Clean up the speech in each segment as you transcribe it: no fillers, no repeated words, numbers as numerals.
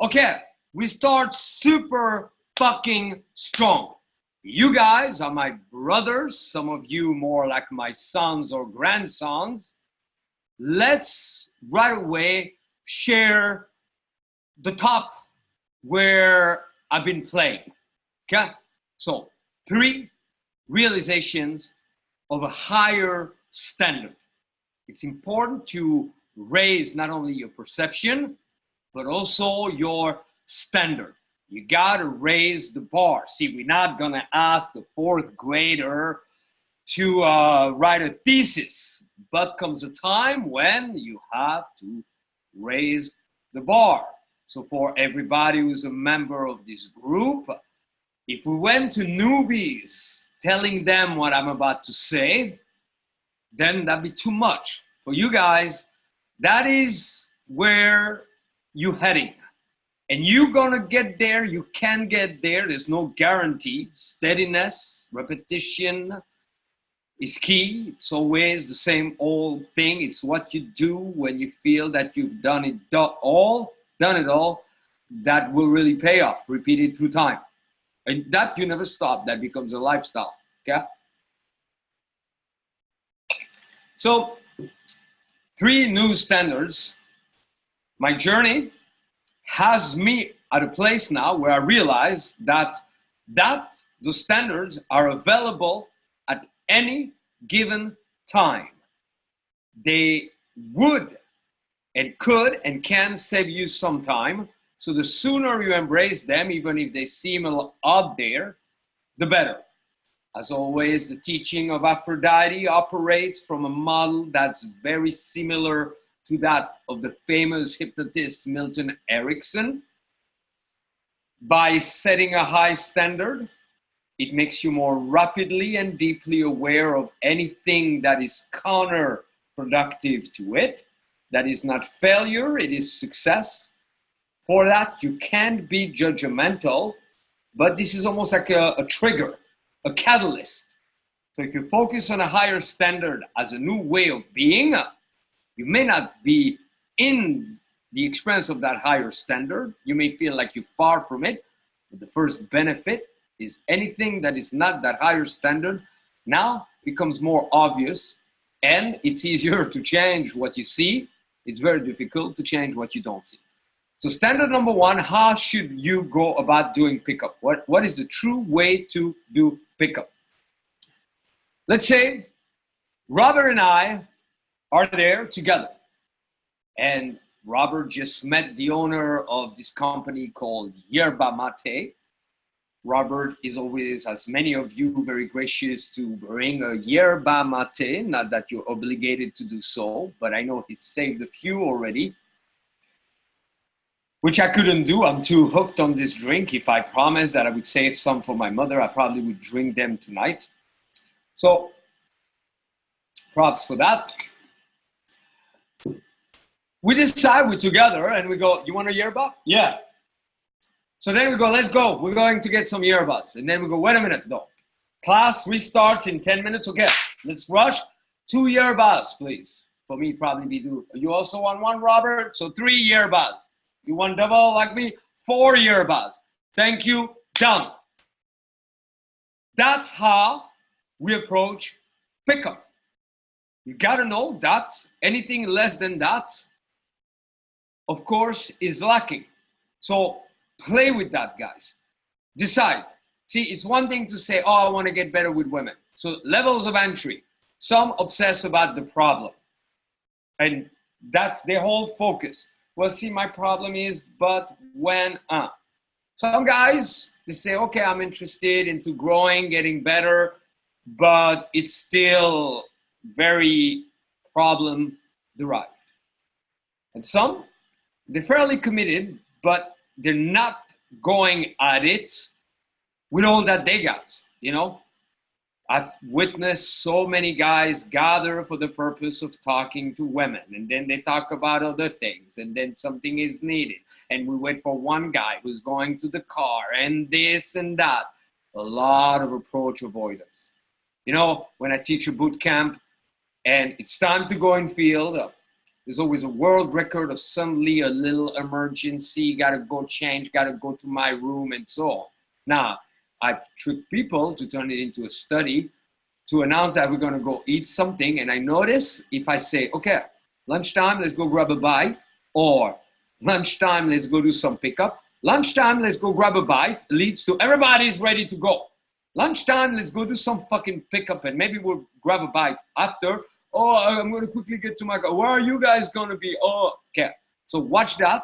Okay, we start super fucking strong. You guys are my brothers, some of you more like my sons or grandsons. Let's right away share the top where I've been playing. Okay, so 3 realizations of a higher standard. It's important to raise not only your perception, but also your standard. You gotta raise the bar. See, we're not gonna ask a 4th grader to write a thesis, but comes a time when you have to raise the bar. So for everybody who's a member of this group, if we went to newbies telling them what I'm about to say, then that'd be too much. For you guys, that is where you're heading. And you're gonna get there, you can get there, there's no guarantee. Steadiness, repetition is key. It's always the same old thing. It's what you do when you feel that you've done it all, that will really pay off. Repeat it through time. And that you never stop, that becomes a lifestyle, okay? So, 3 new standards. My journey has me at a place now where I realize that the standards are available at any given time. They would and could and can save you some time. So the sooner you embrace them, even if they seem a little out there, the better. As always, the teaching of Aphrodite operates from a model that's very similar to that of the famous hypnotist Milton Erickson. By setting a high standard, it makes you more rapidly and deeply aware of anything that is counterproductive to it. That is not failure, it is success. For that, you can't be judgmental, but this is almost like a trigger, a catalyst. So if you focus on a higher standard as a new way of being, you may not be in the experience of that higher standard. You may feel like you're far from it, but the first benefit is anything that is not that higher standard now becomes more obvious, and it's easier to change what you see. It's very difficult to change what you don't see. So standard number 1, how should you go about doing pickup? What is the true way to do pickup? Let's say Robert and I are there together, and Robert just met the owner of this company called Yerba Mate. Robert is always, as many of you, very gracious to bring a Yerba Mate, not that you're obligated to do so, but I know he's saved a few already, which I couldn't do. I'm too hooked on this drink. If I promised that I would save some for my mother, I probably would drink them tonight. So props for that. We decide, we're together, and we go, you want a yerba? Yeah. So then we go, let's go. We're going to get some yerbas. And then we go, wait a minute, no. Class restarts in 10 minutes. Okay, let's rush. 2 yerbas, please. For me, probably be do. You also want 1, Robert? So 3 yerbas. You want double like me? 4 yerbas. Thank you, done. That's how we approach pickup. You gotta know that anything less than that, of course, is lacking. So play with that, guys. Decide. See, it's one thing to say, oh, I want to get better with women. So levels of entry. Some obsess about the problem. And that's their whole focus. Well, see, my problem is, but when, Some guys, they say, okay, I'm interested into growing, getting better, but it's still very problem derived. And some, they're fairly committed, but they're not going at it with all that they got, you know? I've witnessed so many guys gather for the purpose of talking to women, and then they talk about other things, and then something is needed, and we wait for one guy who's going to the car, and this and that. A lot of approach avoidance. You know, when I teach a boot camp, and it's time to go in field, There's always a world record of suddenly a little emergency, gotta go change, gotta go to my room, and so on. Now, I've tricked people to turn it into a study to announce that we're gonna go eat something, and I notice if I say, okay, lunchtime, let's go grab a bite, or lunchtime, let's go do some pickup. Lunchtime, let's go grab a bite, leads to everybody's ready to go. Lunchtime, let's go do some fucking pickup, and maybe we'll grab a bite after. Oh, I'm going to quickly get to my car. Where are you guys going to be? Oh, okay. So watch that.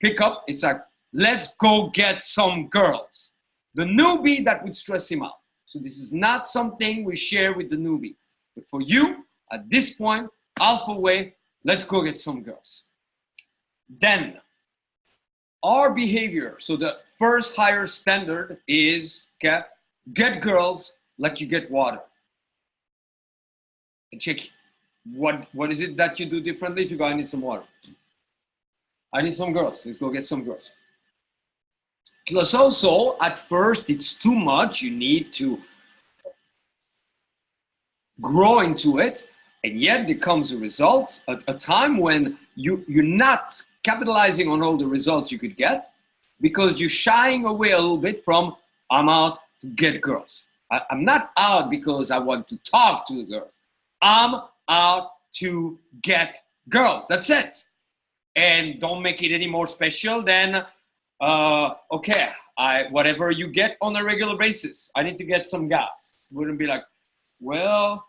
Pick up. It's like, let's go get some girls. The newbie, that would stress him out. So this is not something we share with the newbie. But for you, at this point, alpha way, let's go get some girls. Then, our behavior. So the first higher standard is, okay, get girls like you get water. And check what is it that you do differently. If you go, I need some water. I need some girls. Let's go get some girls. Plus also, at first, it's too much. You need to grow into it. And yet there comes a result, a time when you're not capitalizing on all the results you could get because you're shying away a little bit from, I'm out to get girls. I'm not out because I want to talk to the girls. I'm out to get girls. That's it. And don't make it any more special than, okay, whatever you get on a regular basis. I need to get some gas. It wouldn't be like, well,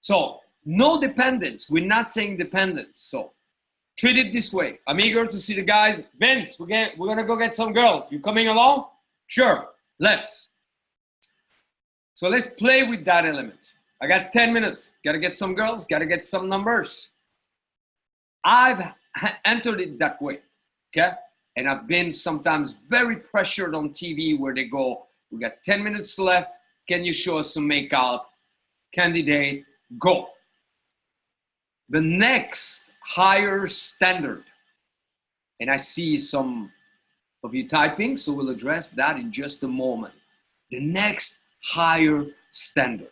so no dependence. We're not saying dependence. So treat it this way. I'm eager to see the guys. Vince, we're going to go get some girls. You coming along? Sure, let's. So let's play with that element. I got 10 minutes. Got to get some girls. Got to get some numbers. I've entered it that way, okay? And I've been sometimes very pressured on TV where they go, we got 10 minutes left. Can you show us some makeout? Candidate, go. The next higher standard, and I see some of you typing, so we'll address that in just a moment. The next higher standard